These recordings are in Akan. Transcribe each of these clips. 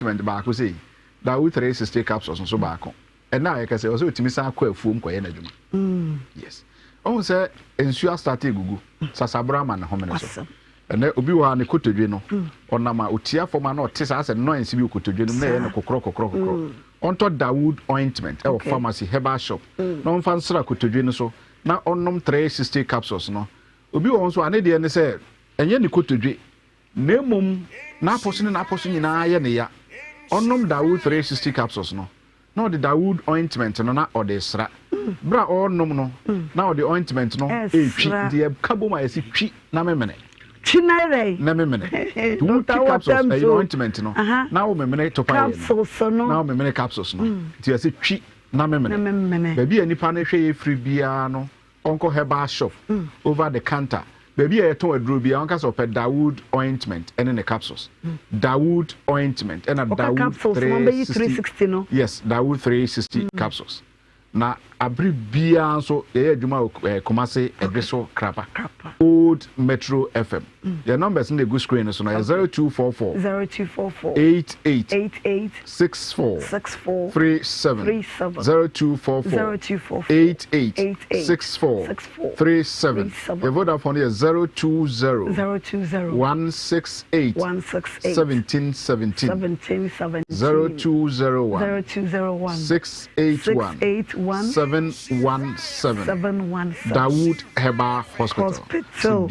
ointment back say Dawood 360 capsules so back. And now I can say also Timisa kwa foam kwa energy. Yes. On say ensure started gugu sasabra man homeneso. And then obi wa ne kotodwe no onama otia forma na otisa ase no ensi bi kotodwe no na ne kokro. Onto Dawood ointment e pharmacy Herbal shop. No mfa nsra kotodwe no so na onom 360 capsules no. Obi won so ane de ne say enye ne kotodwe na mom na aposo nyina ye ne ya. Onom Dawood 360 capsules no. No the Dawood ointment no na odesra. Bra onom no na the ointment no twi the kaboma esi twi na memene. Chinare na memene. Two capsules ointment no. Now memene to pa. Capsules no. Now memene capsules no. Ti esi twi na memene. Baby anipa na hwe ye free bia no. Onko Herbal shop over the counter. Baby I ton adro bia onka so pe Dawood ointment and the capsules. Dawood ointment and a Dawood 360 no. Yes, Dawood 360 capsules. Na abri bia so ye adwuma Kumasi Edreso Krapa. Old Metro FM. The numbers in the good screen so na 0244 88 64 37 0244 88 64 37. The Vodafone is 020 168 1717 0201 681 717 Dawood Herbal Hospital.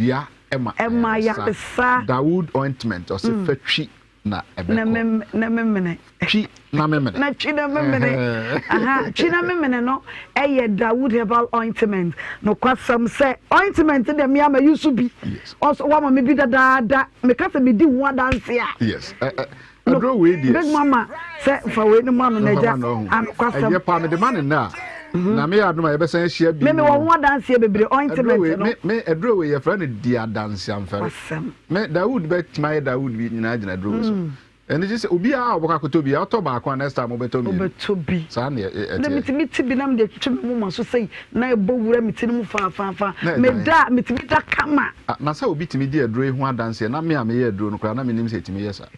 Emma ya Dawood ointment or say fetchi na memene chi na memene chi na memene no eye Dawood Herbal ointment no kwasam say ointment dem ya ma use bi also wa ma me bi da me ka say me di ho dance ya yes adro we dey big mama say for we no man na ja am kwasam e pa me de man na na me aduma ye besan hia bi me wo ho dance ya bebre ointment no me adro we ye friend dia dance am fer me Dawood bet my Dawood bi nyina gina adro so and just obi a oboka kotobi a to ba kwa next time obeto bi sa na na mitimi bi nam de twetwe mu ma so sei na ebo wura mitini mu fa me da mitimi da kama na sa obi timi di adro hu adanse na me am ye adro no kra na me nim se timi yesa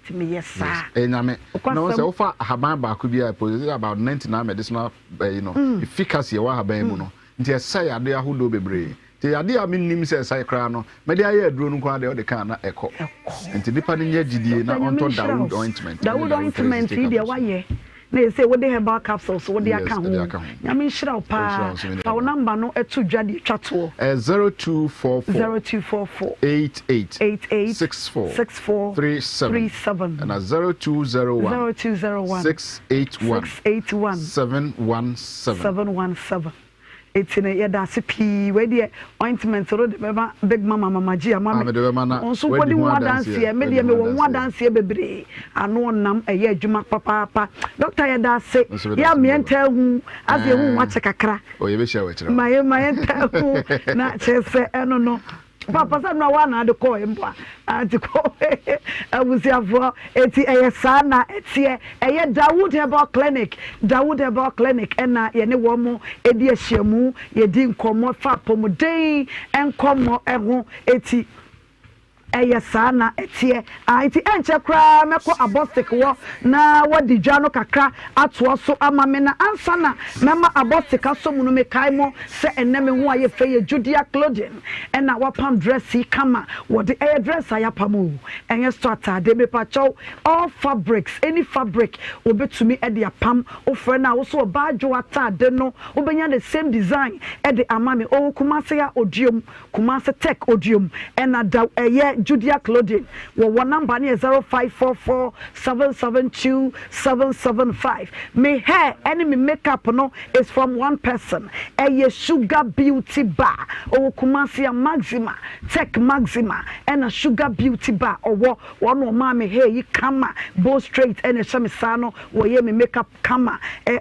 enyame na so ofa haban ba ko bi a about 99 medicinal efficacy wa haban mu no nti esa ya de ahodo bebre ti ade a minnim se sai kra no me de aye aduro no kwa de o de kan na eko nti nipa ne nya gidie na onto Dawood ointment ide waye na say we dey Herbal capsules we dey aka ho nyame nhira pa fa wo number no etu dwade twato 0244 88 64 37 and 0201 681 717 etine yeda sipi we dey ointment ro de beba big mama G mama onso ko di ho dance e me de me wo dance e bebre ano nam eye adwuma papa doctor yeda se ya me enta hu ase hu wa chekakra o ye be share we kire my enta hu na chese eno no papa sa no wa na de ko emba ati ko abusiafo eti eyesa na eti eye Dawood Herbal Clinic ena ye ne wo mo edi ahyiamu ye di nkomo fa pomuden enkomo eho eti eyesa na eti iti enche kra meko abostic wo na wadi dwa no kakra ato so amame na ansa na mema abostic asomu no mekai mo se eneme ho aye feye Judia clothing ena wapam dressy kama wodi aye dress ayapamu enye starter de me pacho all fabrics any fabric obetumi e de apam ofre na wo so badwo atade no obenya the same design e de amame o Kumasi ya odium Kumasi tech odium ena da eye Judia clothing wo number ni 0544 772 775 me hair and me makeup no is from one person a Sugar Beauty Bar o Kumasi Maxima Tech Maxima and a Sugar Beauty Bar or one of mommy hair you kama bow straight and a shamisano wo ye me makeup kama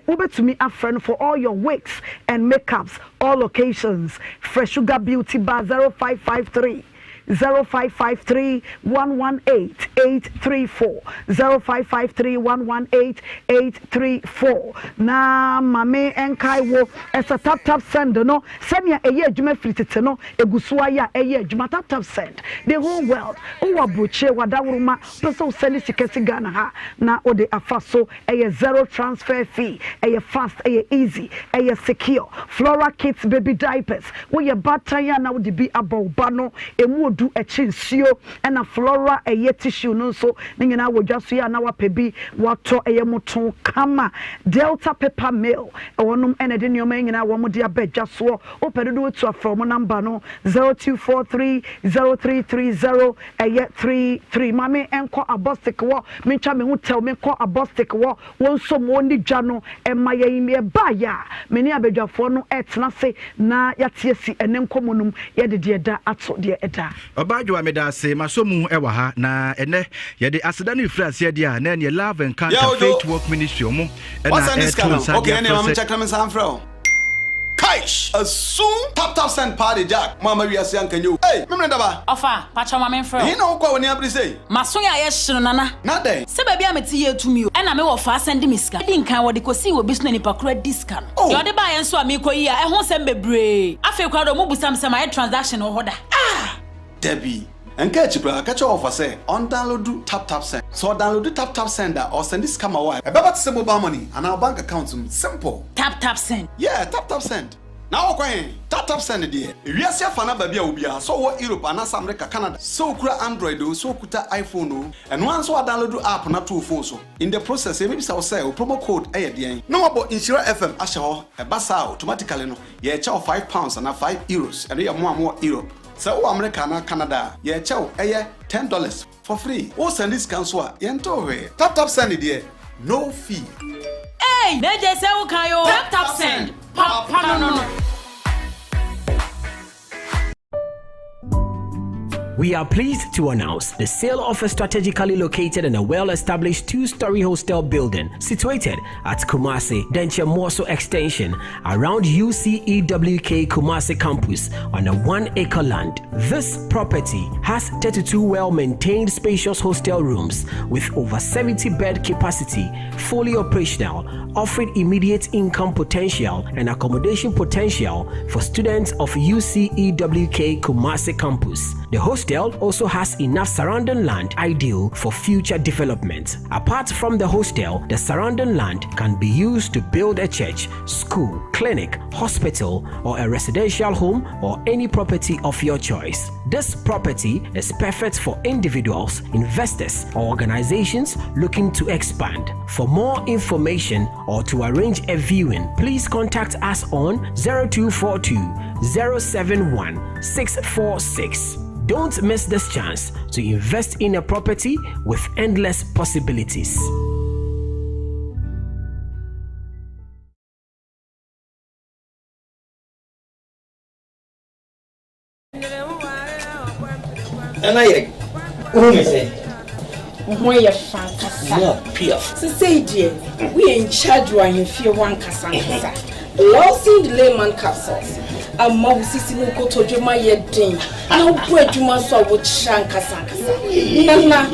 over to me a friend for all your wigs and makeups all occasions Fresh Sugar Beauty Bar 0553 0553 118 834 0553 118 834 na mame enkai wo esa Taptap Send no senia eye adwuma fritete no egusuwa ya eye adwuma Taptap Send the whole world uwa broche wadawuruma pese send sikesi Ghana ha na ode afaso eye zero transfer fee eye fast eye easy eye secure Flora kids baby diapers wo ye bataya na wo de bi abawba no emu odu echinsio na Flora eye tissue no so nyina wodwaso ya na wapebi wato eye moton kama Delta paper mail ewonum ene de nyoma nyina wo mo de abadwaso opedodo to from number no 0243 0330 eye 33 mame enko abostic wo mencha me hu tell me ko abostic wo wonso mo ni dwa no emaye me ba ya meni abadwafo no etna se na yatiesi ene nkomonum ye de da ato de eda Obadwa medase masomu ewa ha na ene ye de aseda no ifrase ye dia na ne love and cancer faith work ministry omo and okay ene am check am san fro Kaish a soon Taptap Send party jack mama we asian kanyo hey me daba ofa pacha mama fro he no kwa woni abri say maso ya ye hye nana na den se ba bia meti ye tumi o na me wo fa send me ska di nkan wo de kosi wo bisu ni pakura discount yo de ba ye nso amiko yi a ehun sem bebre afi kwa do mo busam sem aye transaction wo hoda Debbie Enka chipra catch offer say on download Taptap Send. So download Taptap Send or send this come away. About to mobile money and our bank account simple. Taptap Send. Yeah, Taptap Send. Now okay, Taptap Send dear. We are see fana baby obia so what Europe and America Canada. So kura Android so kuta iPhone and once we download app na two phone so. In the process maybe say promo code aye no about Nhyira FM asho e basa automatically no. Ye charge £5 and €5 and you more Europe. So America na Canada, ye chow $10 for free. O send this cancel yento we. Taptap Send there, no fee. Hey, neje se wo kan yo. Taptap Send. Papa no. We are pleased to announce the sale of a strategically located and a well-established 2-story hostel building situated at Kumasi, Denche Moso Extension around UCEWK Kumasi campus on a 1-acre land. This property has 32 well-maintained spacious hostel rooms with over 70 bed capacity, fully operational, offering immediate income potential and accommodation potential for students of UCEWK Kumasi campus. The hostel also has enough surrounding land ideal for future development. Apart from the hostel, the surrounding land can be used to build a church, school, clinic, hospital, or a residential home or any property of your choice. This property is perfect for individuals, investors, or organizations looking to expand. For more information or to arrange a viewing, please contact us on 0242 071 646. Don't miss this chance to invest in a property with endless possibilities. And I who is it? When you're fantastic. Say, dear, we in charge when you feel one cassansa. Lossing Delayman capsules. A mouse is in Koto Juma yet ding. No bread you must saw with Shankasa. Nana,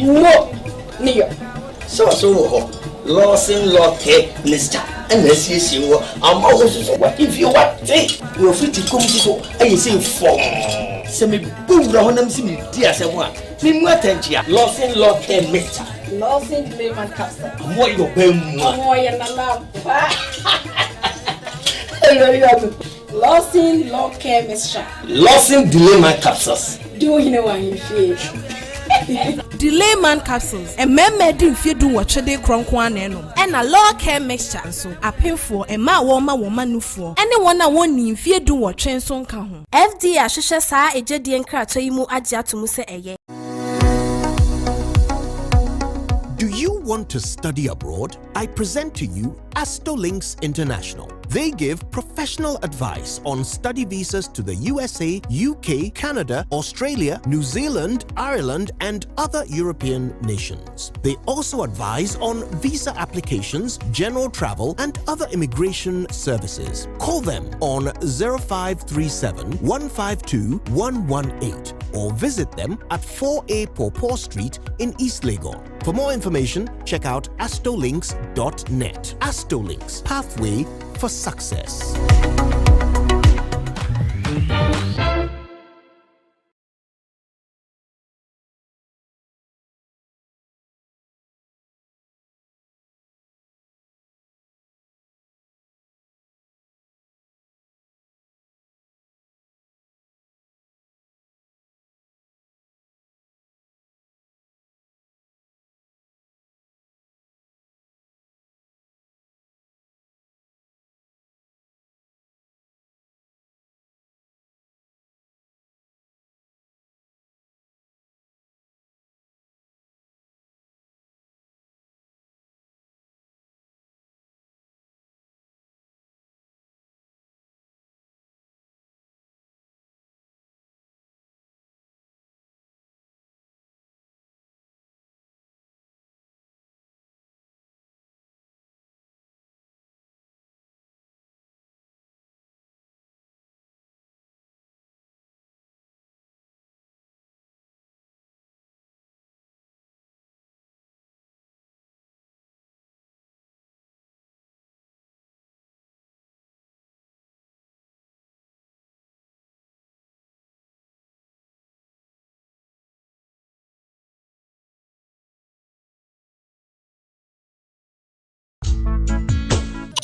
no, near. So, Lawson Locke, Mister, and let's see you. I'm always what if you want take. You're free to come to so I say for. Semi boom round them see dear someone. Nimatentia, Lawson Locke, Mister. Lawson Delayman capsule. What you pay more and Lawson Law Care Mixture. Lawson Delayman capsules. Do you know what you feel? Delayman capsules. A man didn't feel do what they cronkwan and a law care mixture. So a pay for a ma woman no for anyone I want in fear do what train son can. FD Ashisha sa a jedian kratoimu adja to muse eye. Do you want to study abroad? I present to you Astolinks International. They give professional advice on study visas to the USA, UK, Canada, Australia, New Zealand, Ireland, and other European nations. They also advise on visa applications, general travel, and other immigration services. Call them on 0537 152 118 or visit them at 4A Pawpaw Street in East Legon. For more information, check out astolinks.net. Astolinks, pathway for success.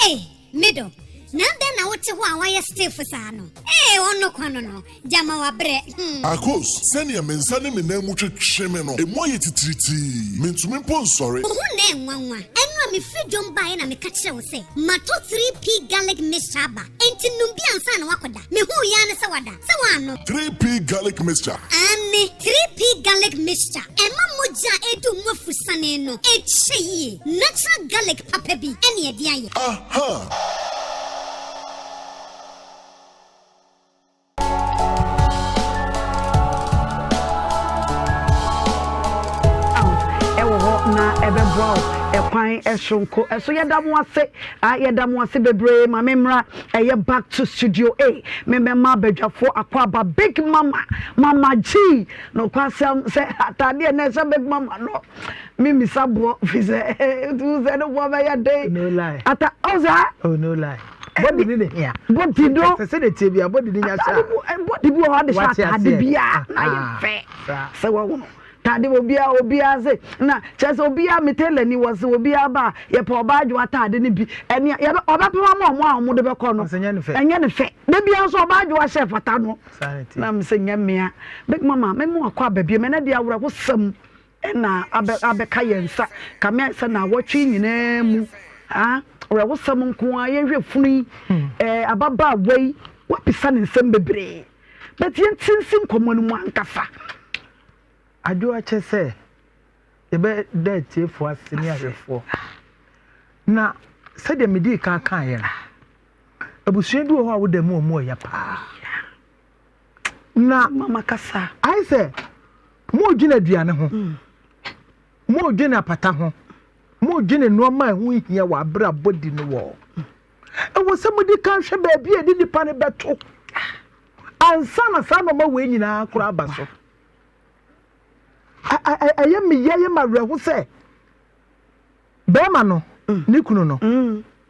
Hey, middle. Now then I want to why you still for sano. Hey, ono kwano jama wa bre. Akos, send your mensani me name much chimeno. E mo yeti triti. Mentumi pon sorry. Who name wanwa? Enwa me freedom buy na me catch we say. Mato 3P garlic mixture ba. Enti numbi ansa na wakoda. Me hu ya ne sawada. Sawano. 3P garlic mixture. Ane 3P garlic mixture. Emma moja edu mwafusane no. Eche natural garlic papebi. Eni ediaye. Aha. Na ebebo ekwan esonko eso yedamo ase bebre ma memra eye back to studio A memema badwafo akwaba big mama G no kwasam se atade na se big mama no mimi sabo fize tu ze no bo ya day no lie ata oza oh no lie body ni here body do se de tebia body ni nya sha body bi o de sha ade bia na ye fe se wo tade obia say na chese obia metele ni was obia ba ye pa obadwo atade ni bi ene ye obapema mo de be ko no enye ne fe de bia so obadwo chef fata no na msenya mea big mama me mo akwa babie me na de awura wo sam na abeka yensa kame se na wotwe nyina mu ora wo sam nko a ye hwe funu ababa wei wapisa ne nsem bebre but ye tinsim komonu mu ankafa Ado ache se ebe de tiefo asini ahefo na se de medi kan ye abusua bi ho a wo de mu ya pa na mama kasa ai se mo gina duane ho mo gina pata ho mo gina no ma ho hia wa bra body no wo e wo se medi kan hwe ba bi edi nipa ne beto ansa na sa no ma we nyina kura abaso I am me ye ma rehu se be ma no ni kunu no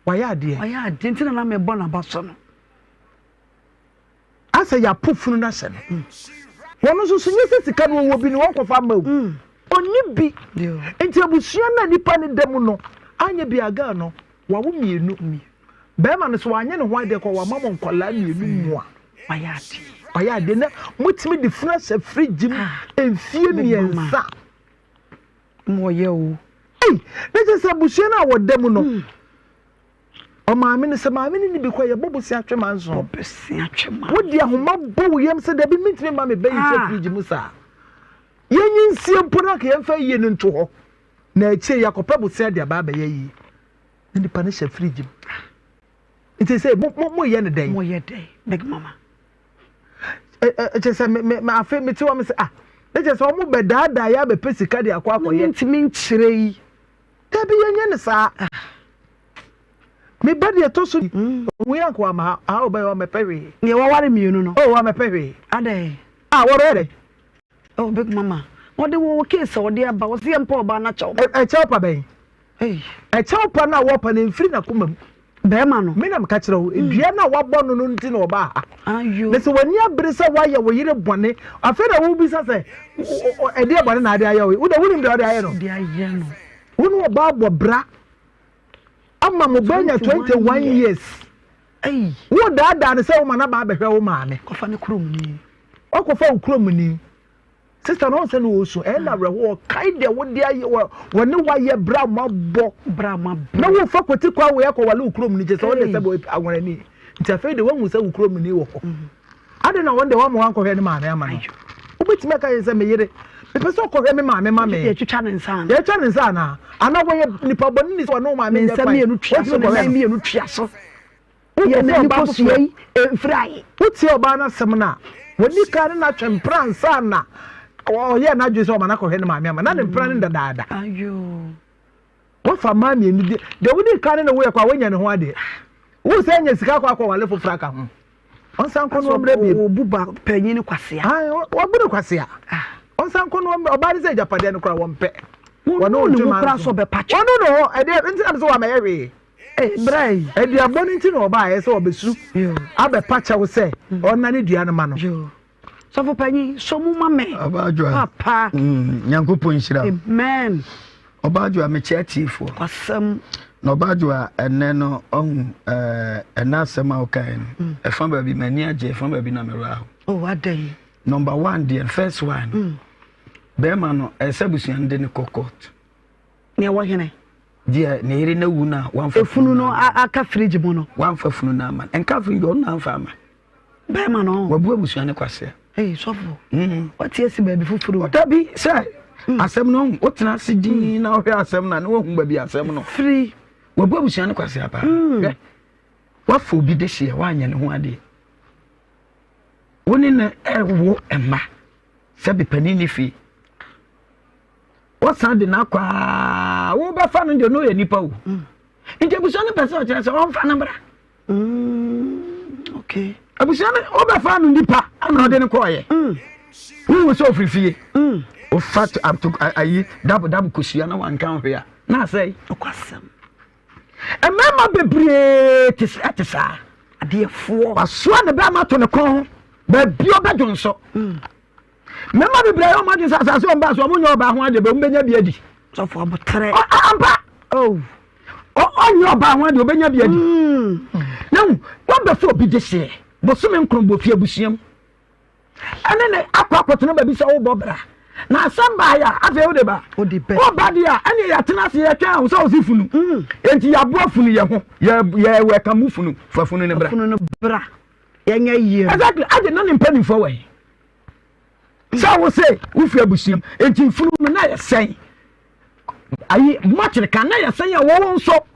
waya ade ntina na me bo na baso no asa ya pufunu na se no wono so sunye se sika no wo bi ni won kofa ma oni bi enti abusua na nipa ne dem no anya bi aga no wa wo mienu be ma no so anya ne ho ade ko wa mamo nkola mienu mu a waya ade na mutimi di fresh fridge mu enfie miensa mo ye o na je se busua na wodam no o maame ne se maame ne bi kwa ye bobusi atwe manzo bobusi atwe ma wodi ahoma bo yem se da bi mitimi ma me bayi se fridge mu sa yenyi nsie mpona ka yemfa yie ne nto ho na eche yakopa busi ade aba ba yi ndi pa ne she fridge mu it is say mo ye ne den mo ye den big mama just me afi me ti wa me say na just o mo bedada ya be pesika de akwa akoye ntimi nchire yi da bi yenye ne sa me body to so we akwa ma how be o me pewe ne wa ware mienu no o wa me pewe ade wo ready Oh, big mama. What the war case or dear, but was the emperor by natural? A chopper bay. Hey, a chopper now open in free na kumum. Bearman, Minam Catro, Diana, what born on Tino Bar. Are you? Listen, when you brisa why you were bonnet, I feel I will be say, a dear one idea, would I wouldn't do the iron. The iron. Who about what bra? I'm Mamma 21 years. Hey, what that say, man, about the hell, man, of an crummy. Uncle found crummy. Sister Nonsen also, and I reward kind of what they when no why ye Brahma bo Brahma. No one fuck with you, we are called a little crummy, just all the boy I want to need. It's afraid the one who said crummy. I don't know when the one who uncle had man, am I? Which maker is a maid? The person called him, mammy, you're chanting son. You're chanting son. I know where the problem is one, no, my men send me a nutrition. Fry. What's your banner seminar? When you can't and sana. Oh, yeah, not just one uncle had my mamma, not in planning the dada. Are you? What for mammy? They wouldn't carry away a when you know what it. Who's saying it's a little fracas? On some corner, Buba, penny, Quasia. What would Quasia? On some corner, about the Japan crowd one pet. One old class of a patch. Oh, no, I didn't so Mary. Eh, Bray, and you are burning to know by us or be soup. I'll be patch, I would say, or Nanny Diana man. So for penny, so mamma. About you, Papa, young Pupun, man. About you, I'm a chatty for some. No badua and then on and now some kind. A farm baby mania, J from baby number. Oh, what day? Number 1, dear, first one. Bearman, a Sabusian then a cocotte. Near what can I? Dear, near no una, one for Funo, a caffrige mono, one for Fununa, and Caffrey, your non farmer. Bearman, what Bubusian quassia. Hey, so what's yes, baby for food? What that be, sir? I said no, what's not sitting now here, some and won't be a seminal. Free. What Bubusian quassia. What for be this year, 1 and 1 day? One in the air walk and ma, Sabi Panini fee. What's Sunday now? Who by fun and you know any po? It was on the passage as on fan number. Okay. I was on over fan in the pa. I'm not in a quiet. Who was so free? Oh, fat up to I double cushion one count here. Now say, oh, custom. And Mamma be brave at the side. A dear four. I swan the Bama to the corn. But your bedroom so. Remember the brave man is as I saw about one about 1 the Benya Biedi. So for about 3. Oh, on your bar 1 the Benya Biedi. Now, what before be this year? But some crumble fear busium. And then I put no baby so bobra. Now somebody I feel the bar. Oh, badia, and you are tenacity account so zifunu. And you are boffunu, yeah, welcome mufunu for Fununa bra. Exactly, I did not impend for way. So I will say, if you bush him, and you flew me, say, I much can I say a woman so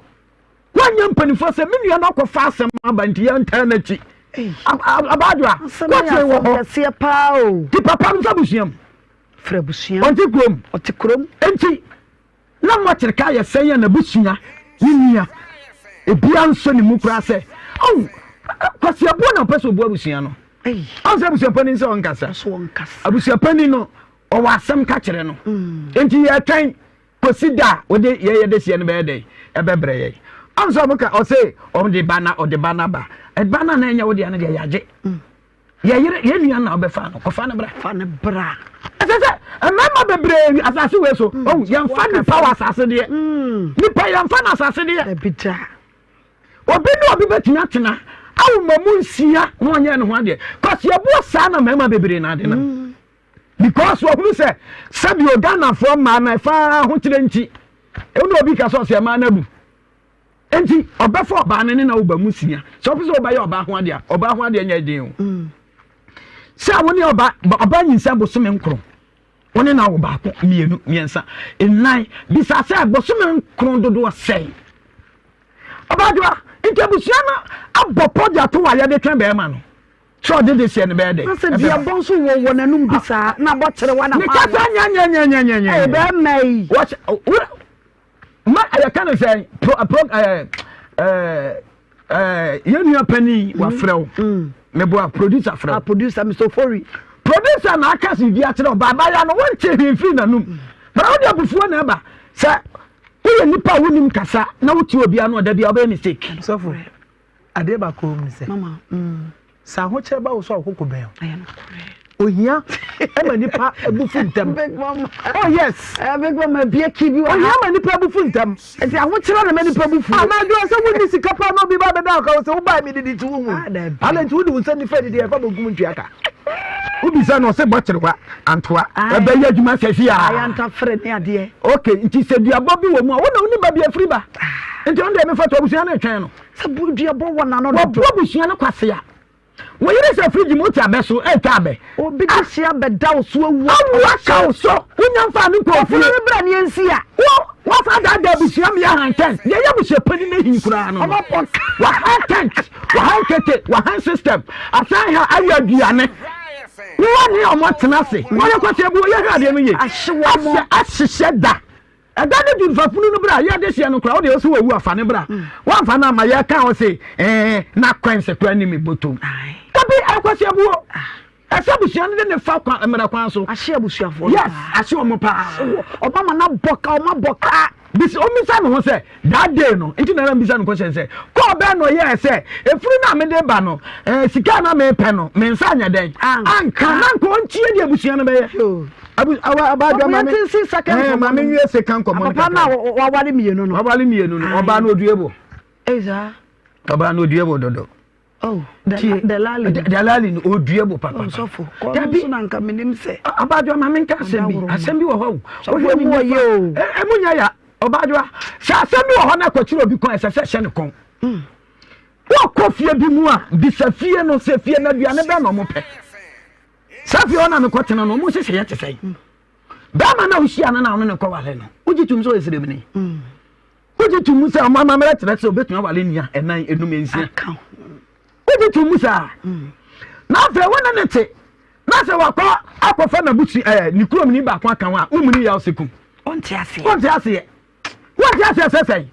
1 young penny for 7 million of fast and eternity. About you, what's your pow? The papa Fabusium, Frebusium, or the groom, or the crum, and see, not much a kaya say and a bushina, Linia, a Bianson Mucra. Oh, what's your bona person, Bobusiano? I was a penny so on Cassa, I was a penny no, or was some catcher no. And you are trying to sit down with the year this year bad day, a bebre. I'm so much or say on the banner or the banner bar, a banner name with the other yaje. You're now be fan of fan bra. As I said, a member be brave as I see so. Oh, young fan power assassin dear. Nippa young fan assassin dear. Bitter. Or be no be better not. Awu mamu sia no anya no hade cause your boss na mema bebre na de na because what who say sabi Ghana from man fa ho kire nti e no obi ka so se ma na bu enti obefo oba ne na oba musia so obi so oba ye oba ho ade anya din o say woni oba nyinsa bosome nkro woni na oba ko mienu miensa ennan bisa say bosome nkro dodo say oba doa Inkebusiana abopoja to waya de twen be ma no so did this year be dey say dia bonso wo nanum bisa na botere wana ma ka nya e be mai what ma I can say you know penny wa frew me boa producer Mr. Fori producer na aka si bia tire baba ya no won che himfiri na num but how dey bufuo na ba say we nipa wonim kasa na wuti obi anu oda bia oba mistake so for ade ba ko mi say mama sa ho che ba wo so akoko ben ohia e ma nipa ebufu ntam big mama oh yes big mama bia kibi wa ohia ma nipa ebufu ntam enti aho kire na ma nipa bufu ama do so woni sika pa no bi ba da ka so wo ba mi didi tu wo ala nti wodi wo sani fa didi e fa bogum ntuaka ubisa no se bochirwa antoa ebe ya adwuma sɛhwe a aya ntafre ne ade okay nti se duabɔ bi wɔ mu a wona woni ba bi afiri ba nti on de me fa to abusua na twɛn no se bu duabɔ wɔ na no do abusua no kwase a wo yire se frigi mo ta beso e ta be obi bi sia be da so awu aka so wonya mfa ne ko fu ne bra ne ensi a wo fa da abusua me ya hanten ye ya busua pani na hin kura no wa hanten wa hankete wa han system asan ha ayu aduane wọ́n ní ọmọ tẹ̀nase wọ́n yẹ kọ́sẹ̀ bu yẹ hẹ́ adé mi yẹ aṣiṣẹ́ da ẹ̀dá ní ju nfa funu bra yẹ adé ṣiṣẹ́ no kura ó de yẹ sọ wọ́n wu afa ne bra wọ́n afa náà ma yẹ ká ọ sẹ na kọ́nsẹ̀ kura ní mi bọ́tọ̀ kábí ẹ kọ́sẹ̀ bu ẹsẹ̀ busua ní ne fa mìíràn kwan so aṣẹ busua fọ yes aṣẹ ọmọ paa ọba ma na bọka ọma bọka bisi omisa no ho se that day no nti na mbisa no question se ko be no ye se efuru na me de ba no sika na me pe no me nsa anya den anka na ko ntie de abusua no be ye abadwa ma me tin second ma me wie second common papa na wa wale mienu no oba na oduebo eza oba na oduebo dodo oh dalali no oduebo papa so fo ko so na nka menim se abadwa ma me nka asem bi wo ho wo mo ye o emunya ya obadwa sha asemi wo ho na kwachiro obi kon esese hye ne kon wo kofie bi mu a bisafie no se fie na duane be no mo pe safi ona me kwatena no mo hye hye te sai ba ma na ushia na na ne ko wale no ujitum so esire ni ujitum se mama mera tere se obetun wale nia enan enum ensia ujitum sa na fe wona ne te na se wakọ akọfa na buti ni kurom ni ba kwa kan wa umuni ya osekum onti ase what you say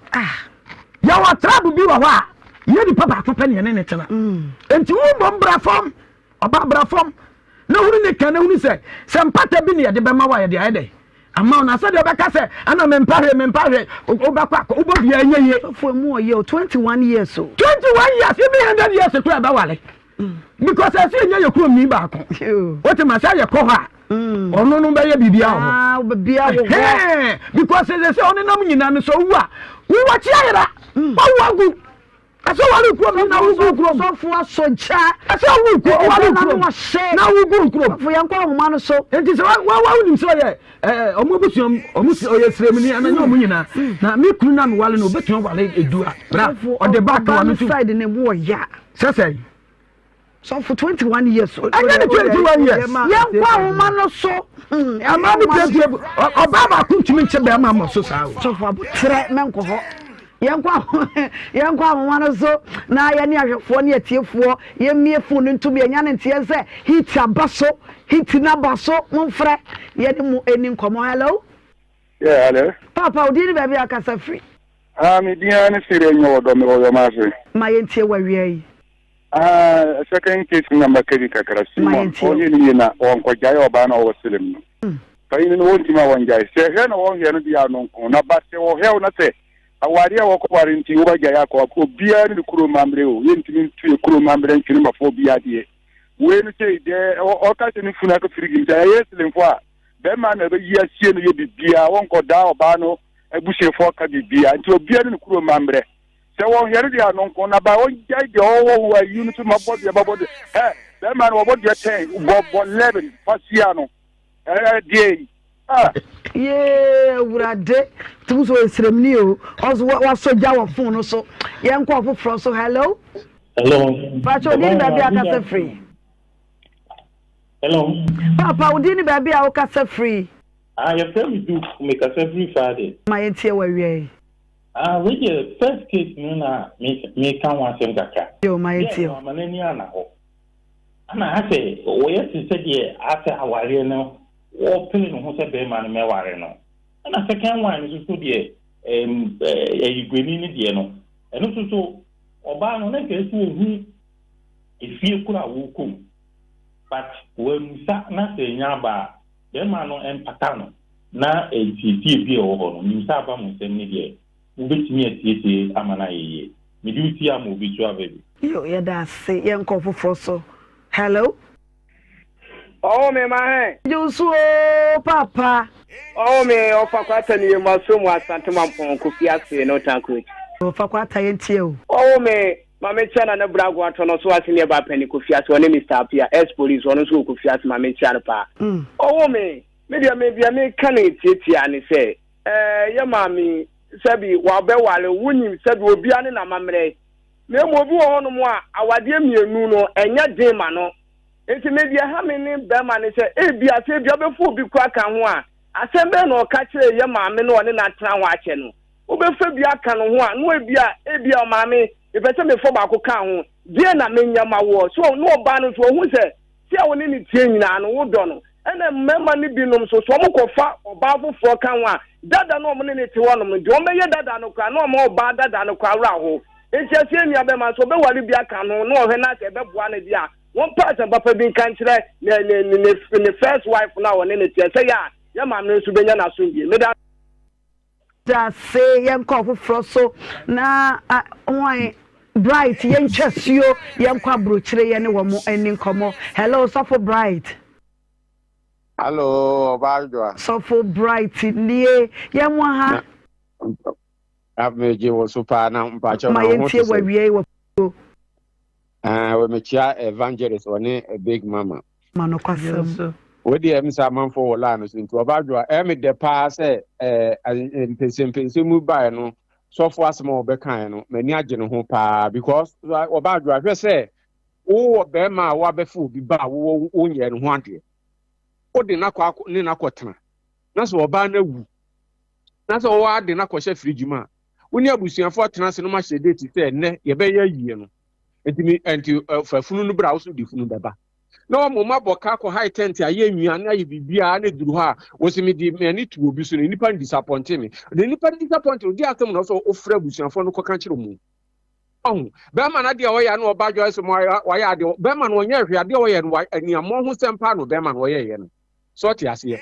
ya wa trabu bi wa wa ye di papa ko pe ne tena enti wo bombra fom oba bra fom na huru ne kan na huru se mpata bi ne ye de be ma wa ye de ayede ama na se de be ka se ana me mpare obakwa obobi anyeye fo mu oye 21 years so 21 years even 100 years to ba wale because I see you kuro mi ba ko what ma say ye ko ha ono no be ye bibia ho bibia wo because they say ono nam nyina no so wu a wo wa chi ayira wo wagu aso wale kuro mi na wo kuro so fo asoja aso wo kuro wale kuro na wo kuro fo yan ko homa no so enti so wa nim so ye omo busuam omo si oye sremni ananya omo nyina na me kuru na me wale no betu wale edu a bra o de back wa no side ne bo ya say so for 21 years so I got 21 years yan kwa homa no so ama mi tete obaba kuntumi nche be ma mo so sa so for tre menko ho yan kwa homa no so na ya ni ahwefo ne atiefo ye miefo no ntumi enya ne ntie se hit abaso hit na baso monfre ye ni mu eni nkomo hello yeah hello papa odini baby akasa free me dia ne sire nyo do me wo ma se ma ye ntie wa wie second case number kedi kakara sima onye ni na onko jai oba na o selim no kaini no wonti ma wonjai se he no won he no dia no ko na ba se wo he na se awari a wo ko warinti wo ba jai akọ ko bia ni kuro mamre o yenti ni tu kuro mamre ntini ma fo bia de we no se de o ka se ni funa ko firigi ta ye selim fo a be ma na be yia sie no ye bibia won ko da oba no ebuse fo ka bibia nti obia ni kuro mamre se won here dia no ko na ba won jai de o wa yu to ma body ba body be man wo body 10 bo 11 fasia no die ye urade tu so esremni o ozo wa soja wo phone no so ye nko ofofro so hello pacho ni baby akase free hello papa udini baby akase free you tell me do make us free Friday my entie wa wie we the first case na me kan wa sem kaka yo my entie o manani ana ho ana ase o yesi se de ase aware no wo pele no ho se be man me ware no ana second one is so de igweni ni de no eno so oba no na ke su ohu efie kura wo kom but when na say nyaba dem no empata no na enti bi o ho no nimsa ba mo sem ni de ubetimi atietie amana yeye me duty am obi so ababi yo ya da say yen ko foforo so hello oh me ma you so papa oh me ofa kwata ni ma so mu asante mampon ko fiase no tanko ofa kwata yen tie o oh me mama chana na brago ato no so asini ba pani ko fiase one Mr. Apia ex police one so ko fiase mama chana pa oh me dia me kan etietia ni say ya mami sabi wa be wale wunim sabi obi ane na mamre me mo bi wo no mo a awade mienu no enya den ma no enti me dia ha me ni be ma ni say ebia se bia be fu bi kwa kan ho a asembe no ka kire ya mami no ne na tra ho ache no obe fa bia kan ho a no ebia mami e bete me fo ba ko kan ho die na me nya ma wo so no ba no so hu se se a woni ni tie nyina no wo do no ene mmema ni binom so mo kofa oba foforo kan wa dada no mo ne te wonom de o meye dada no kwa no mo oba dada no kwa ra ho enti asie nua be ma so be wari bia kan no no hwe na te be boa na bia one person papa bi kan kire ne first wife na woni ne te say ya ma me so benya na so bi me da say yen ko foforo so na wan bright yen chesio yen kwa brochire yen wo mo eni nkomo hello suffer bright. Hello, Obajwa. So for bright nie yamwa ha. Ameje wo super na mpacho na ho. Ma we wie wo. We mechia evangelist one a big mama. Mano kwasem. We di emsa manfo wo la no sinto Obajwa me de pa se pensim mu bai no so for asma obekan no mani age no ho pa because Obajwa hwe se wo be ma wa befu bi ba wo onye no ho ade. Odi na kwa ni na kwotena na so oba na wu na so wa de na kwhye fridge ma woni abusuafo tena se no ma hye date se ne ye be ya yie no enti fafunu no bra wo so di funu beba na wo mo maboka ko high tent aye nwua na ye bibia na duru ha wo se me di me ni tu obi so ni nipa disappoint me de nipa disappoint odi atam no so ofra abusuafo no ko kan kire mu be ma na de wo ya na Obadwo so mo wa ya de be ma no nya hwe de wo ya no ani amo ho sempa no be ma no wo ye no so ti ase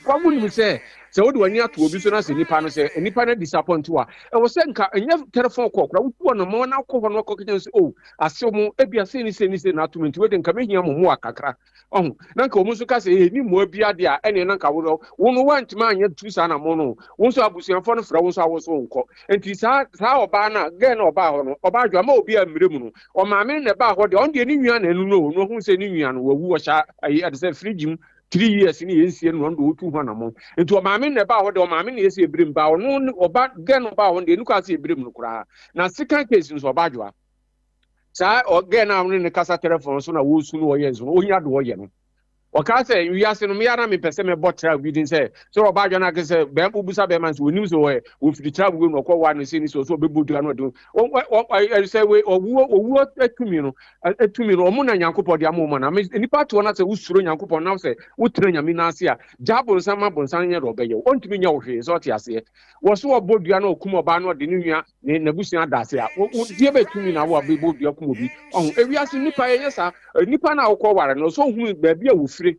kwamu ni se wo de wani ato obi so na se nipa no se nipa na disappoint wa e wo se nka enya telephone call kra wo no mo na akọ no akọ kije se ase mo ebia se ni na atumenti we de nka mehia mo akakra na nka omu so ka se ni mo bia de a ene na nka wo no wantima anya tu sa na mo no wo so abusuafo no fra wo so awo so nko enti sa oba na ge na oba ho no Obadwo ma obi amire mu no o ma me ne ba ho de on de ni nwua na enu no hu se ni nwua no wawu wo sha ayi ade se fridge mu 3 years ni yensie no ndo otu ho na mo enti o maame ne ba ho de o maame ne yesi ebrim ba no oba gen ba ho de nuka se ebrim no kura na second case nso Obadwo sa o gen na ne kasa telephone so na wo su no oye nso o nya do oye no o ka se wi ase no me ya na me pese me botra wi din se so Obadwo na ke se be busa be man so onim so wo firi travel we no ko wa no se ni so be bodu no do o se we owu atumi no o mu na Nyankopɔ de amoma na nipa to na se usuro Nyankopɔ na se utre nyame na ase a jabo nsama bonsan nya do beye o ntumi nya wo hwe so te ase wo so obodu na okum oba no de ni nua ne nabusia da ase a wo die betumi na wo be bodu akum obi ewi ase nipa ye sa nipa na akọ ware no so hu ba bia wo fire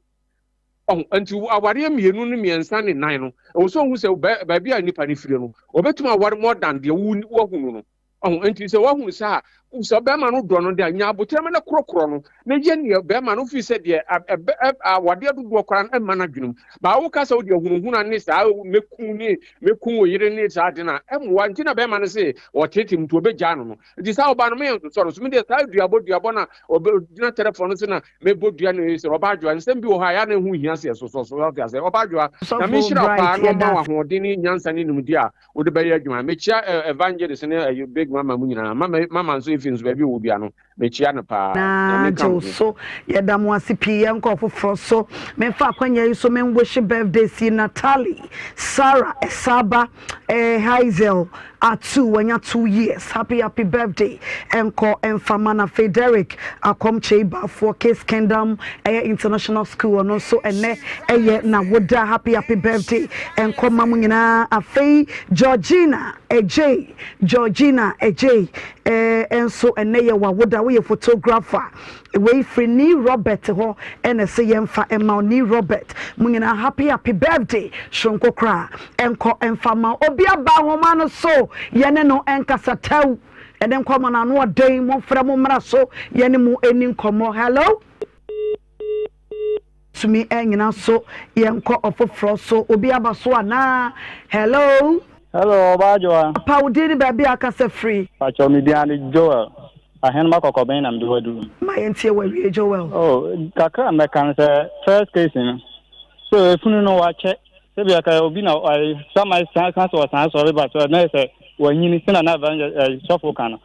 anti aware mienu ne miensa ne nan no wo so hu se ba bia nipa ne fire no obetuma aware more than de wo hunu no anti se wo hunu sa so be ma no do no de anya abotrema na krokro no na je ne be ma no fi se de awade do kran e ma na dwunum ba wo ka se wo de hunu ne sa mekun wo yire ne sa de na emwa nti na be ma no se o tetim to obegya no di sa oba no me so so me de sa duabo na obedina telephone se na me bodua no se Obadwo nsem bi wo ha ya na hu hia se so ya se Obadwo na me shira pa no ma wa ho de ni nyansa ni numdi a wo de be ya adwuma me chia evangelist ne big mama mu nyina mama nso fins baby wo bia no me chia no pa na me so yedamo asipi enko foforo so me fa kwanya yi so me wish birthday si Natalie Sarah Esaba Hazel Atu wanya 2 years. Happy birthday. Enko Enfamana Frederick Akom Cheba for Case Kingdom International School and also ene na woda happy birthday. Enko mamungina Afei Georgina Ej enso ene ye wa woda we photographer. We free ni Robert ho ene se yemfa ema ni Robert. Mungina happy birthday. Shonko kra enko enfama obi aba homa no so yene no enkasa taw eden kwama na no den mo fra mo mra so yene mu eni nkomo. Hello sumi enyina so yenko ofofro so obi aba so ana. Hello Obajo pa udini baby akasa free pacho mi diani Joel ahen makoko ben am do wadu my entie we Joel. Kaka me kan say first case so funu no wa che se bia ka obi na some san so but na say wanyini sina na sofo kan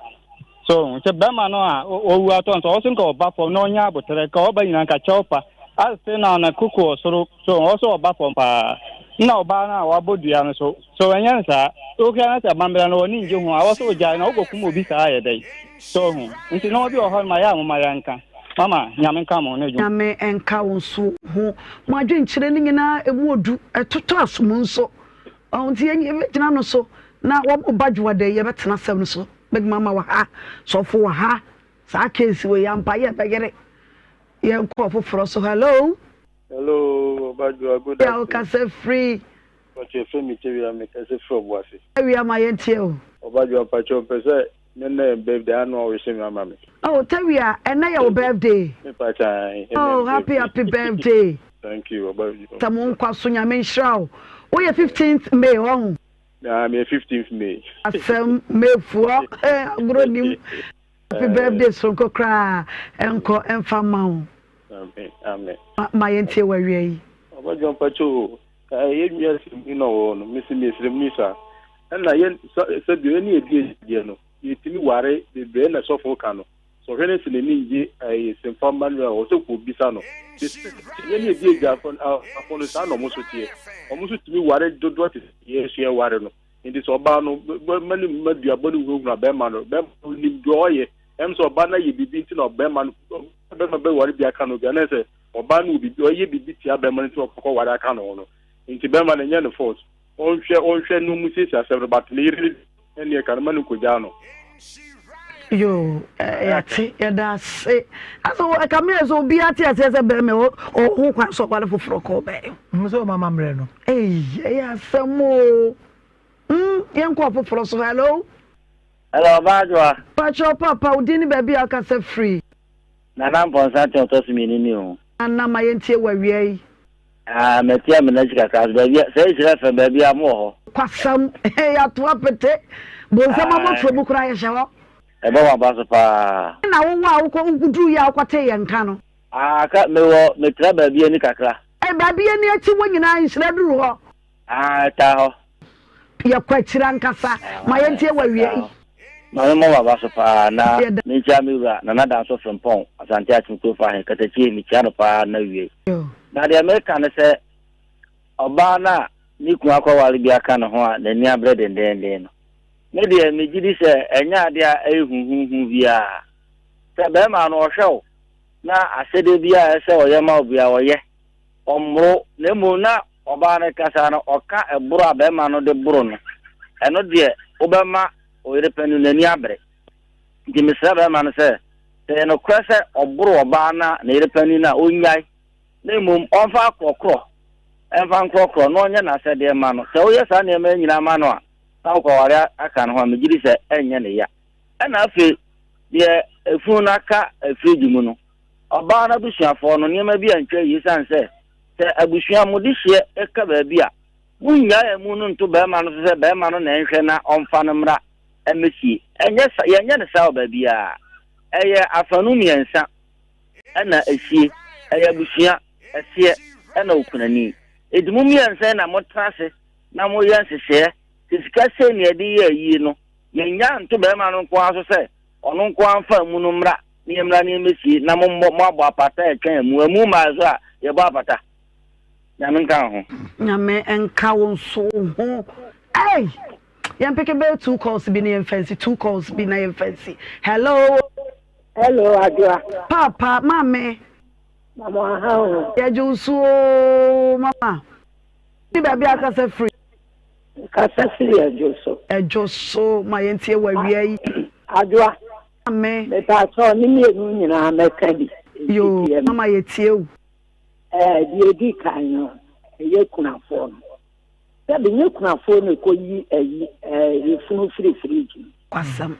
so che be ma no a owu aton so so nko ba fo no nya abotere ka oba nyina ka chopa as say na kuku so also oba fo pa na oba na wa bodua no so enyan sa o kan sa bambela no ni nje hu a so ja na ogokum obi sa ya dai so hu nti no bi o ho ma ya nka mama nyame nka mo na ju nyame enka wonso hu mo adwen kire ni nyina emu odu etoto asom nso onti enye gina no so na wo badwa de ye betena sem no so big mama wa ha so fo wa ha sa case we yampa ye begere ye nko foforo so. Hello badwa good ya o ka se free but you feel me tell me ka se free obuase we am ayentie o badwa pacho pese nene birthday anu we say mama me Tawia and na your birthday happy birthday. Thank you badwa tamon kwaso nyame nhyraw we 15th May on me 15th May asem mefuo agronim happy birthday sonko kra enko enfama. Amen. My entie wawie. Badwa pacho yes no Mr. na yen so de ni edie no yetimi ware de bre na so fo kan no so hwene se ni nje semfa manuel o so ko bisa no yen ni edie ja fon no sa no mo so tie o mo so timi ware dodo te ye so ye ware no ndi so ba no mani madua bonu hu na be ma no be ni do ye em so ba na ye bibi nti no be ma no be ma be ware bia kan no bia na se o ba no bibi o ye bibi ti abe ma nti o ko ware aka no no nti be ma na nya no force on hwe no mu sisi asem but le yiri ene kan manu ko jano yo yati yada se aso akamia so bi ati ase be me o hu kwan so kwale foforo ko be mso mama mre no ya samo yen ko foforo so. Hello badwa pacho papa udini baby akasa free na namponsa te otosimi ni o anna ma yentie wawie metia menajika ka baby say LIVE FM baby amo kwasam ya to apete bonzama mo so bukura ya shawo ebe wa baso pa na wo wa ko ngudu ya kwate ye nka no ka metra baby ni kakra baby ni achi wonyina nsira duru ho ta ho ya kwachira nkasa ma yentie wawie ma mo wa baso pa na ni jamiura na nada so from pon asante atimko fa he katachi mi chano pa na wie na de America ne se oba na ni ku akwa wale bia ka no ho a na ni abre den no me de me gidi se enya de a ehuhuhu bia se be ma no hwew na asede bia se oyema bia oye omro na mu na oba na kasa no oka eburu abe ma no de buru no eno de obema oyere penu na ni abre ndi me se be ma no se no kwese oburu oba na yere penu na onyai na mu onfa kokro enfa nkokro no onye na asede ma no se oye sa na ema nyina ma no a ko ware aka no ha megiri se enye ne ya na afi de efu na ka afriji mu no oba na busuafo no niam bi antwa yi san se abusuam mo de hye eka ba bi a munya emu no nto ba ma no se ba ma no na enhwe na omfa no mra emesi enye ne sa ba bi a eye afanu miensa na ehie eye abusua ehie na okunani edimu miensa na motrase na mo yansese tisika se ne de yi no yenya nto ba ma no nko aso se ono nko anfa mu no mra ni mra ni emesi na mo abo apata etwen emu ma zo a ye bo apata nyame nka ho nyame enka wonso ho Yam pick about 2 calls be na fancy, 2 calls be na fancy. Hello. Hello, Adwa. Papa, mama. Mama, how? Ya Josu, mama. Ni baby akasa free. Kasa free Josu. Josu, my entie wa wi Adwa. Mama. Me pa so ni me nu nyina America bi. Yo, mama ye tie o. Die di kan no. Ye kunafo no. Se be ye kunafo no ko yi ye funu free fridge. Kwasam.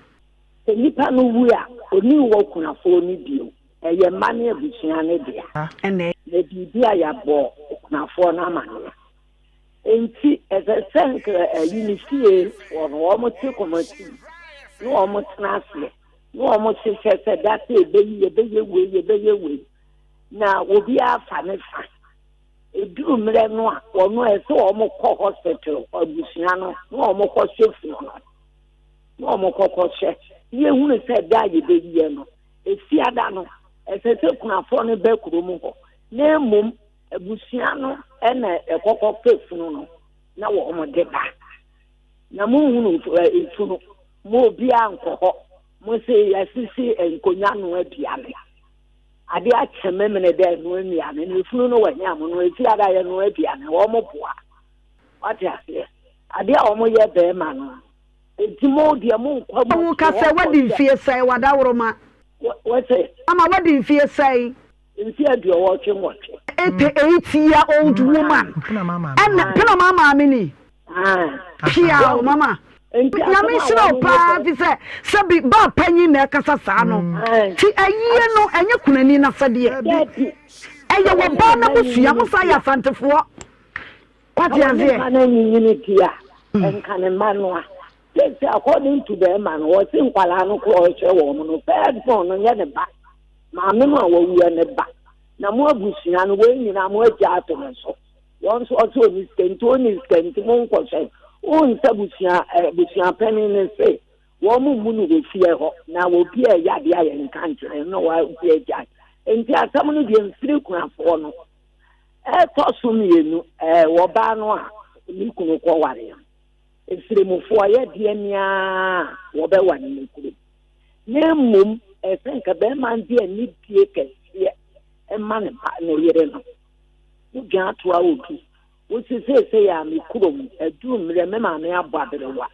Se nipa no wu a, oni wo kunafo ni bio. Eye mane abusia ne dia. Ene. Na bibia ya bo kunafo na mane. Enti ezesenk unifie wo mo te komati. No mo translate. No mo se that ye we. Na obi afa ne fa. Edu mre no a ono ese o mo kọ hospital abusia no mo kọ safe no mo kọ che ye hunu se da ye be ye no esi ada no ese se kunafo ne be kuro mu ho na mum abusia no na ekọkọ safe no na wo mo de ba na mo hunu etu no mo obi ankọ mo se asisi enkonya no aduane ade achememene de no anuane ne funu no wanya mo no eti ada ye no aduane wo mo boa wate ase ade a wo mo ye be ma no enti mo de mo nkwa mo ka se wadi fie sai wada woroma wate ama wadi fie sai enti aduo wo twe mo twe 8-year-old woman pina mama mini pia mama nyame shiro pa fi se bi ba panyi na kasa saa no ti ayie no enye kunani na sade eye wo ba na busua mo sa ya santefo kwati azie na unity a enkane manwa according to the man was in kwala no ko che wo mo no bad phone no ye ne ba ma me no wo wu ne ba na mo abusua no we nyina mo agya ato no so won so o ni skenti mo nko che on sabusia busia penny ne say wo mu no we fie ho na wo bi e ya de aye nka nkyere no wa bi e ja enti asam no de mfiri kunafo no to so mienu wo ba no a ni kunu ko ware efire mu fo ya de ania wo be wane ni kuru ne mum esenka be man de ani die kese e man ba ne yere no wo gya to a obi wo se ya mi kurom adu mre me ma me abadrewa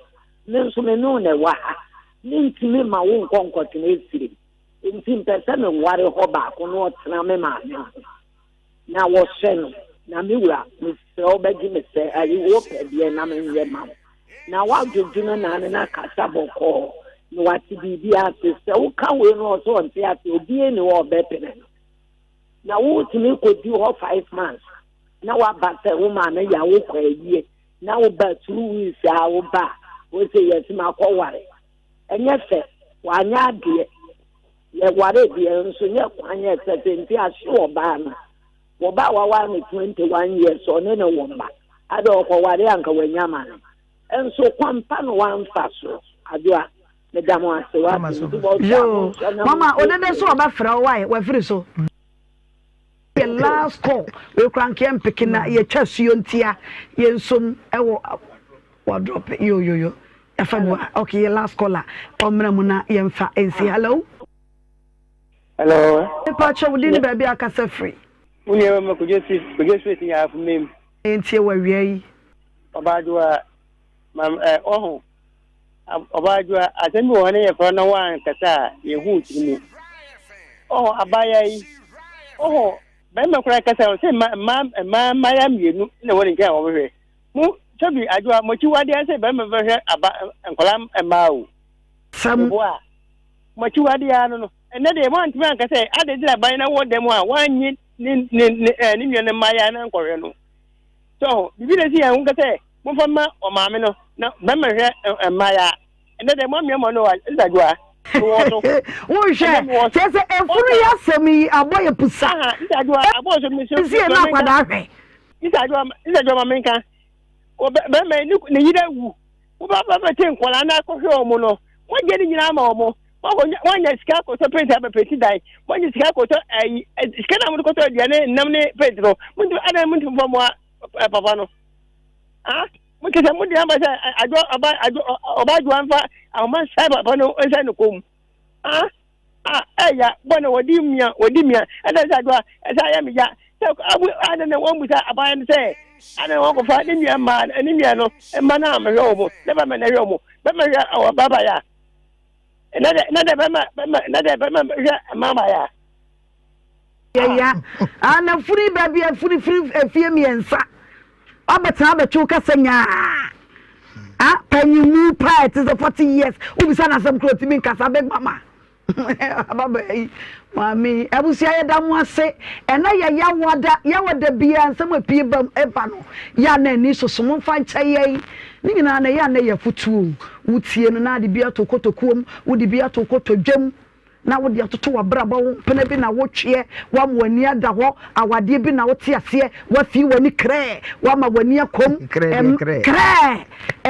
ne nso me no ne wa ha ne ntimi ma wo nkonkote na efire ntim pese me nware ho ba ko no tena me ma ne na wo hye no na me wura me se obegi me se ayi wo pe de na me nye ma na wa dwudwuna na ne na kasa boko no wati bibi ate se wo ka we no so nte ate obi ni wo be pene na wo timi ko di ho 5 months na wa ba se wo ma na ya wo kwa yie na wo ba 2 weeks a wo ba wo se yes ma ko ware enye fe wa nya de ye ware de nso nye kwanye se nti a hye wo ba na wo ba wa ni 21 years so ne ne wo ba ada ko ware anka wanya ma enso kwampa no wan fa so adua me damo ase wa yo mama odede so ba fra why wa free so the last call we crank him picking na ye chasuo ntia ye nsom ewo wa drop yo FM okay last caller omra mu na ye mfa ensi hello pacha we din baby akasa free uni e ma kujesi ya fu mem entie wa wiai obadua mam obadua atembi wona ye fa na wan kasa ye hu timi abaya yi ben ma kura kasa se ma ya mienu na woni nka wo hwe mu tabi adua mo chi wade ase ben ma hwe aba enkola ma o sam boa mo chi wade ya no ene de mo antime anka se ade dira ban na wo dem a wanyi ni nwe ma ya na nkohwe no so bibi de si ya nka se mo fa ma o ma me no na ben ma hwe ma ya ene de mo me mo no adua wo hwe tese efuru ya semi aboye pusa ndadua aboso mi so si na kwada hwe ndadua ma menka o be me ni yida wu wo ba te nkola na akohwe o mu no wo je ni nyina ma o mu wo nya sika ko to penti aba penti dai wo nya sika ko to sika na mu ko to diane nam ne penti no mu ana mu ntumfo mo papa no Because I'm with the I go about one for our man cyber no inside the comb. Yeah, one or dimia, and as I go, as I am, yeah. So I don't know what we say and say. I don't want to find in your man, and in your no, and manam, robo, never man a robo, but my babaya. Another mamma. Yeah, and a free baby, a free fear and sa. I'm a time a choker senya. Penny move pie, it is a 40 years. We send us some clothes to me, because I beg mamma. Mami, I will say I don't want to say, and I want the beer and some people ebano. Yana niso someone find chaye. Nina na yana ya futu. Would see na the beer to koto kum, would the beer to koto gem. Na wo dia toto abraba pene bi na wo twe wa wani ada ho awade bi na wo te ase wa fi wani kre wa ma wani akom kre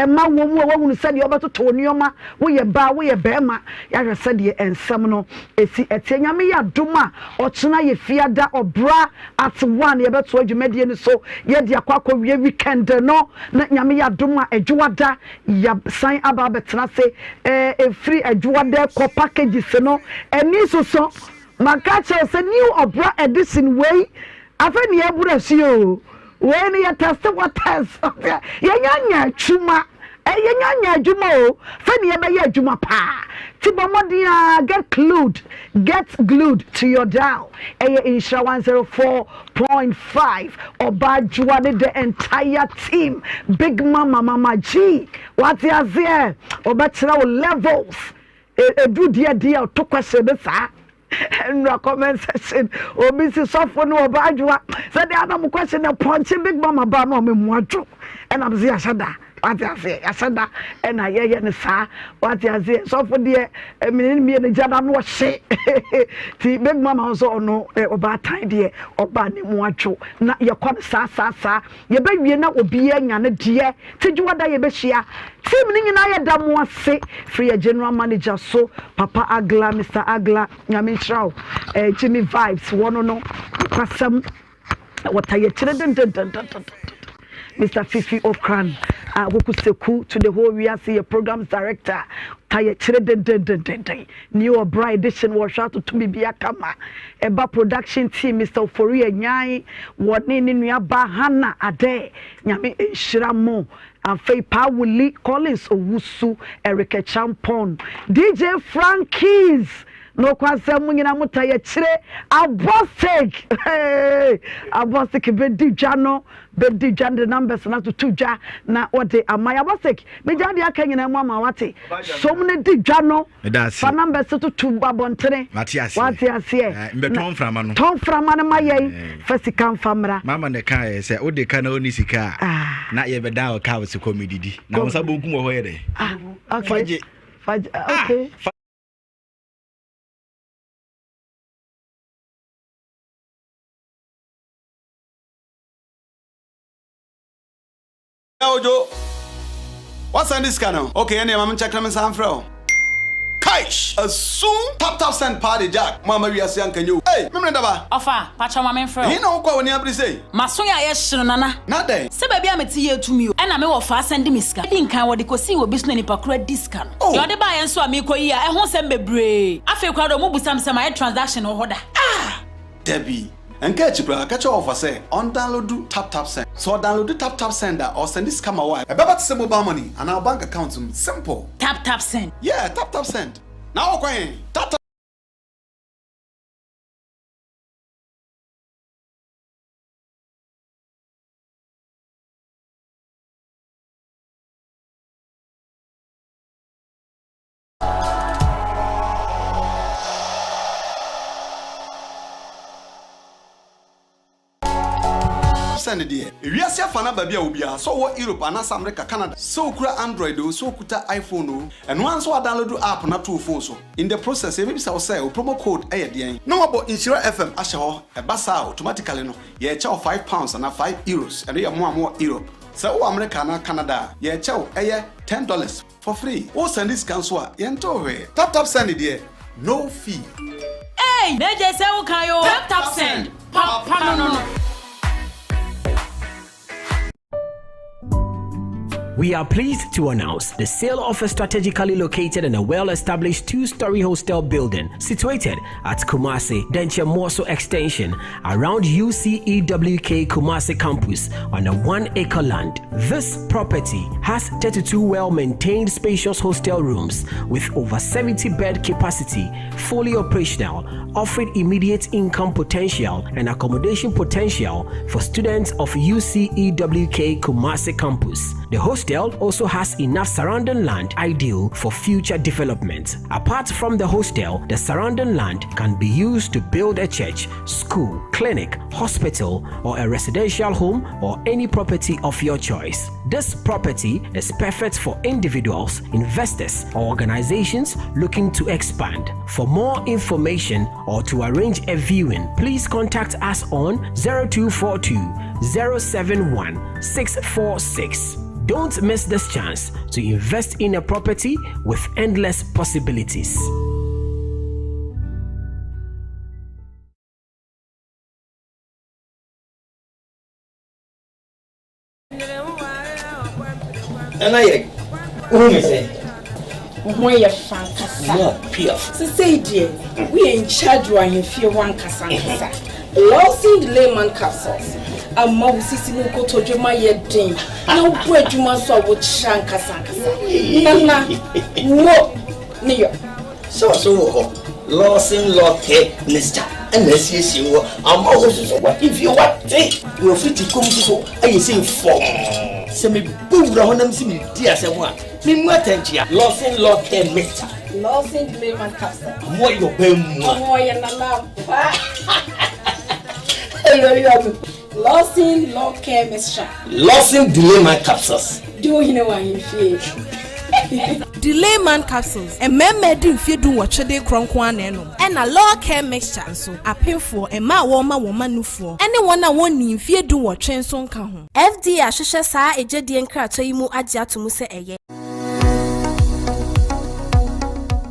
ma wo mu wa hunu sade obeto nioma wo ye ba wo ye bema ya hwe sade ensam no esi etenya me ya doma ochena ye fiada obra at one ye beto adwumadie ni so ye dia kwakọ wie weekend no na nyame ya doma adwuada ya san aba betena se free adwuada ko packages no eni so makacha se new obra edition way afeni ebura sio we ni ya test what test ya nyanya chuma yenya adwuma o feni ebe ya adwuma pa tibomodia get glued to your dial Insha 104.5 obajua the entire team Big Mama G what is there obachira levels do dia to question sa and comment section obi si sofo no obajua say the other question na punch Big Mama ba no me muadwo and am say asada what I say asada and aye ne sa what I say sofo de me ne jada no hye ti Big Mama also no oba tan de oba ne muadwo na ye kon sa ye ba wie na obi anya ne de ti juwada ye be hia team ni nyina ye da mo ase free general manager so Papa Agla Mr. Agla nyame Shrow Jimmy Vibes one no kwasam what I chire Mr. Fifi Okran Wokuseku to the whole we are see a programs director Taye chire new bride edition was out to me biakama eba production team Mr. Foria Nyai woni ni nua ba Hana ade nyame enhiramo Afei Pawuli Collins Owusu Erica Champon DJ Frankies no kwasem nyina mutaye chire abostic abostic bedi jano bedi jande numbers na to tuja na ode amaya abostic me jade aka nyina mu ama wate so mne di jano fa numbers to tuba bontere wate ase mbeton frama no ton frama na maye fasika famra mama ne kan se ode kan oni sika na ye beda o ka wose komedidi na won sabon kum ho yede okay okay Ojo, what's on this channel? Okay, any mama check them some fro. Kaish, a soon Taptap Send party jack. Mama we are saying can you? Hey, remember that? Ofa, pacha mama fro. You know what when you say? Masoya yes nana. Not there. Se baby am tie to me. E na me wo fa send me ska. Di nkan wo de ko si wo bisu ni pakura discount. Yo de ba yen so amiko yi a ehun sem bebre. Afi kwa do mo busam sem my transaction wo hoda. Debbie. And catch you, catch offer say on download Taptap Send. So download Taptap Send or send this camera wire. About to send mobile money and our bank account simple. Taptap Send. Yeah, Taptap Send. Now okay. Taptap. Send the we are see fana baby obia so what Europe and America Canada so kura Android so kuta iPhone and once we download app na two phone so in the process maybe say promo code dey no about Nhyira FM asho e basa automatically no ye chew £5 and €5 and we are more Europe so America and Canada ye chew $10 for free o send this cancel yento we Taptap Send the no fee. Hey, DJ say o kan yo Taptap Send papa no We are pleased to announce the sale of a strategically located and a well-established 2-story hostel building situated at Kumasi, Denche Morso Extension around UCEWK Kumasi campus on a 1-acre land. This property has 32 well-maintained spacious hostel rooms with over 70-bed capacity, fully operational, offering immediate income potential and accommodation potential for students of UCEWK Kumasi campus. The hostel also has enough surrounding land ideal for future development. Apart from the hostel, the surrounding land can be used to build a church, school, clinic, hospital, or a residential home or any property of your choice. This property is perfect for individuals, investors, or organizations looking to expand. For more information or to arrange a viewing, please contact us on 0242 071 646. Don't miss this chance to invest in a property with endless possibilities. And I say, when you're fantastic. Say, dear, we in charge when you feel one Cassandra. Losing Delayman capsules. A mouse is in Kotojo my yedding. No bread you must saw with Shanka Sankasa. Nana, no, near. So, losing Lotte, Mister, and this is you. I'm always what if you want take your feet to come to I say for semi boom round them see me, dear, say what? Me more attention, losing Lotte, Mister. Losing Delayman capsules. What your bem? Oh, you're not. Hello, Losing Law Care Mixture. Losing Delayman capsules. Do you know what you feel? Delayman capsules. A member if you do what they cronk one and a law care mixture. So a pay for a ma woman no for anyone I want if you do what train son can. FD Ashisha Sa a Jedian Kratoimu Adia to Muse Eye.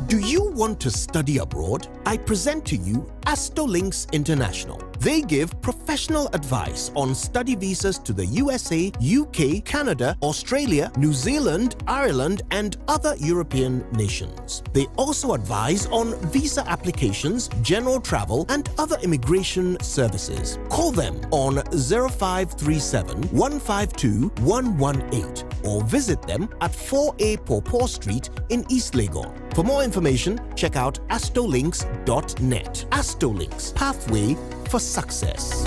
Do you want to study abroad? I present to you Astolinks International. They give professional advice on study visas to the USA, UK, Canada, Australia, New Zealand, Ireland, and other European nations. They also advise on visa applications, general travel, and other immigration services. Call them on 0537 152 118 or visit them at 4A Pawpaw Street in East Legon. For more information, check out astolinks.net. Astolinks, pathway for success.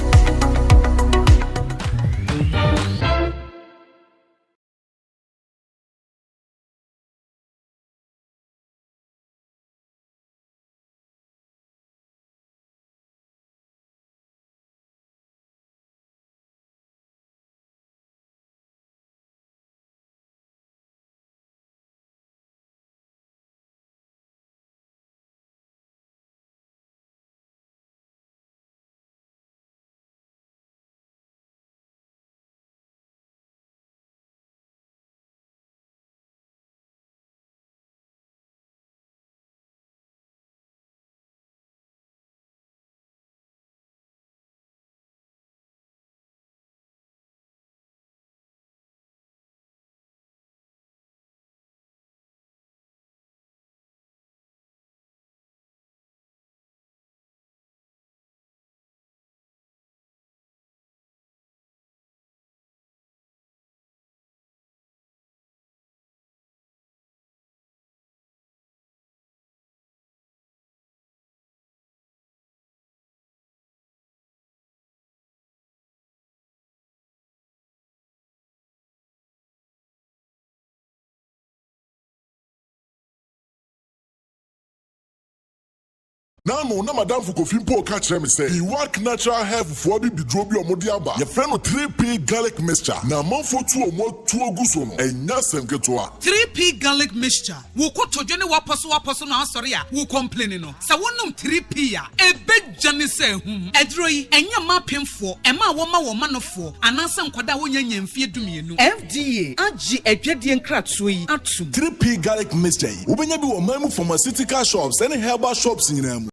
Now, no, Madame Fukofimpo catch me say, he work natural health for be drobi or modiaba. Your friend of 3P garlic mixture. Now, man for 2 or more 2 gusono. And Yasen Ketua. 3P garlic mixture. Wo ko to jene waposo na sorry ya. Wo complain no. Sa wonum 3P ya. E be jane se hum. Edroyi enya ma pemfo. E ma woma no fo. Anansa nkwada wo nyanya mfie dumienu. FDA agi edwedie nkratso yi atum. 3P garlic mixture. Ubenya bi wo mamu pharmaceutical shops and herbal shops nyinamu.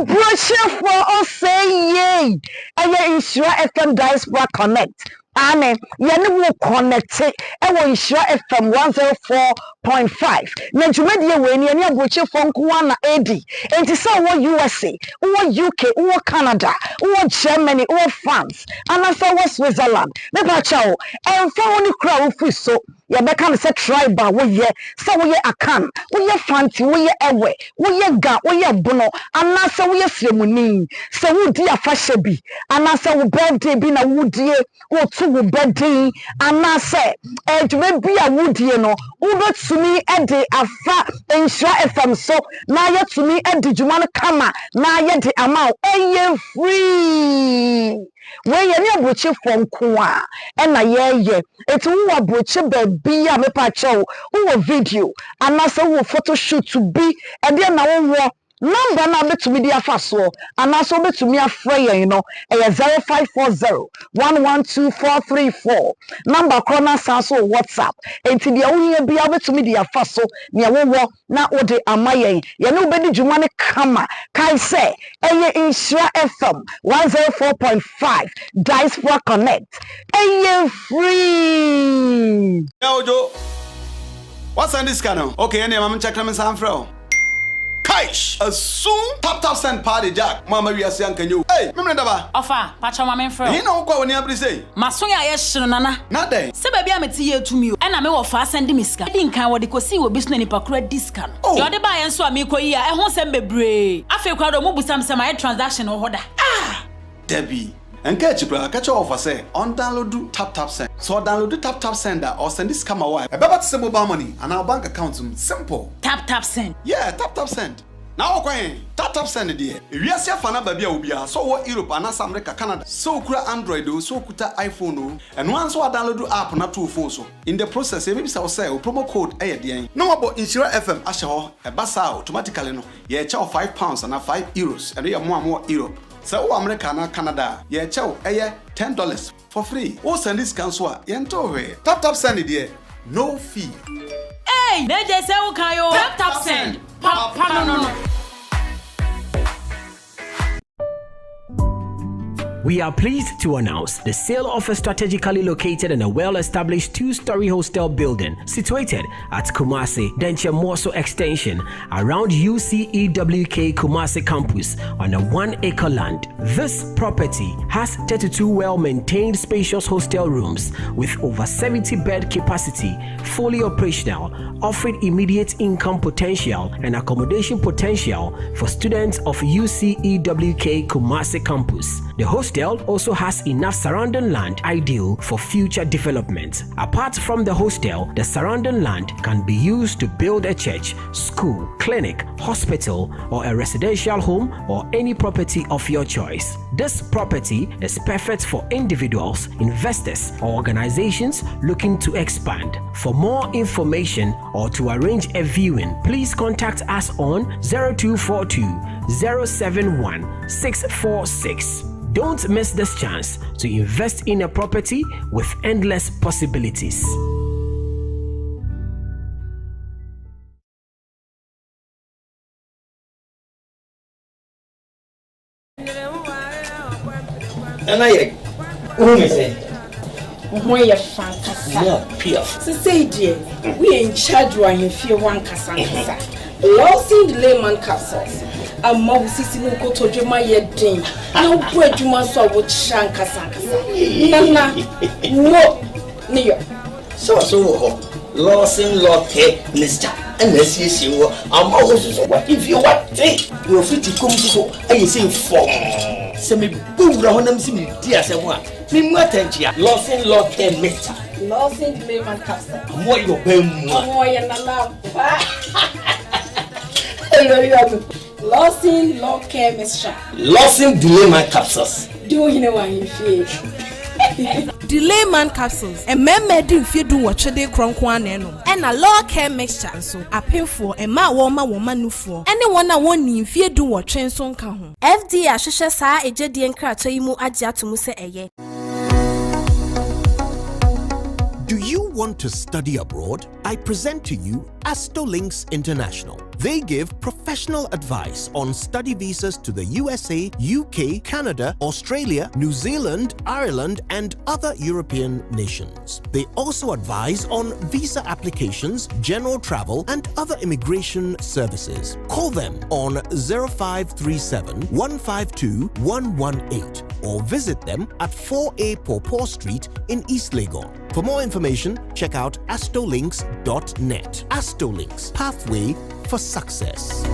brochure for us say yay. Nhyira FM Diaspora Connect. Ane yene wo connect e wo Nhyira FM 104.5 na dwumadie we ni ene aboche fonko na edi enti so wo USA wo UK wo Canada wo Germany wo France ana so wo Switzerland me ba chawo emfa woni kra wo fi so ya beka se tribal wo ye so wo ye akan wo ye fanti wo ye ewe wo ye ga wo ye bono ana so wo ye fremuni se wo di afahye bi ana so wo birthday bi na wo die wo tu wo birthday ana se edwe bi a wo die no wo betumi ede afa Nhyira FM so na ye tumi ede dwuma no kama na ye de ama eye free we ye ni abochi fonko a na ye etu wo abochi baby a me pa chew wo video ana so wo photo shoot to be e de na wo number na betumi dia fa so ana so betumi afra ye no e 0540112434 number corner so WhatsApp enti dia wo ye bia betumi dia fa so ne wo na wo de amaye ye no bedi dwuma ne kama kai se eye Nhyira FM 104.5 Diaspora Connect eye free Ojo what's on this channel okay ene mam check them sanfro Kaish, a soon Taptap Send party Jack. Mama, we are saying, can you? Hey, Mimdaba. Offer, Pacha, my friend. You know what we never say. Masoya, yes, Nana. Not there. Say, baby, I'm a tea to me, and I'm a fast and miska. I didn't count what they could see with business in Pacred discount. Oh, you're the buy and so amico here. I won't send me bray. I feel crowd of mobile some transaction or order. Ah, Debbie. And catch you, catch your offer say on download do Taptap Send. So download the Taptap Sender or send this camera wire. About to mobile money and our bank account simple. Taptap Send. Yeah, Taptap Send. Now okay, Taptap Send there. If you see a fan baby ubia, so what Europe and America, Canada. So kura Android so kuta iPhone and once we download the app na two phone so. In the process, maybe say promo code ADN. No about Nhyira FM ashaho a basa automatically no. Yeah, charge £5 and €5 and we are more Europe. So America and Canada, yeah, chow, $10 for free. Oh, send this cancel, yento way. Taptap Send there, no fee. Hey, they just say, okay, yo. Taptap Send. Papa, no. We are pleased to announce the sale of a strategically located and a well-established two-story hostel building situated at Kumasi, Denche Morso Extension around UCEWK Kumasi campus on a 1-acre land. This property has 32 well-maintained spacious hostel rooms with over 70 bed capacity, fully operational, offering immediate income potential and accommodation potential for students of UCEWK Kumasi campus. The hostel also has enough surrounding land ideal for future development. Apart from the hostel, the surrounding land can be used to build a church, school, clinic, hospital, or a residential home or any property of your choice. This property is perfect for individuals, investors, or organizations looking to expand. For more information or to arrange a viewing, please contact us on 0242 071 646. Don't miss this chance to invest in a property with endless possibilities. And I say, Why you fantastic? Say, dear, we in charge when you feel one cassansa. Losing Delayman capsules. A mouse sitting in Kotojuma yet ding. No bread you must have with Shankasa. Nana, no, near. So, Lawson Locke, Mr. And let's see you. I'm always what if you want take your feet to come to I say for semi boom round them see me, dear someone. Me matentia, Lawson Locke, Mr. Losing Delayman capsules. What your bem, more than a love. Losing law care mixture. Losing Delayman capsules. Do you know what you feel? Delayman capsules. A member do if you do what you do and a law care mixture. So a painful and my woman no for. Anyone I want if you do what trains on come. FD Ashisha sa a jedi and crato you mu adia to muse eye. Do you want to study abroad? I present to you Astolinks International. They give professional advice on study visas to the USA, UK, Canada, Australia, New Zealand, Ireland, and other European nations. They also advise on visa applications, general travel, and other immigration services. Call them on 0537 152 118 or visit them at 4A Pawpaw Street in East Legon. For more information, check out astolinks.net. Astolinks, pathway for success.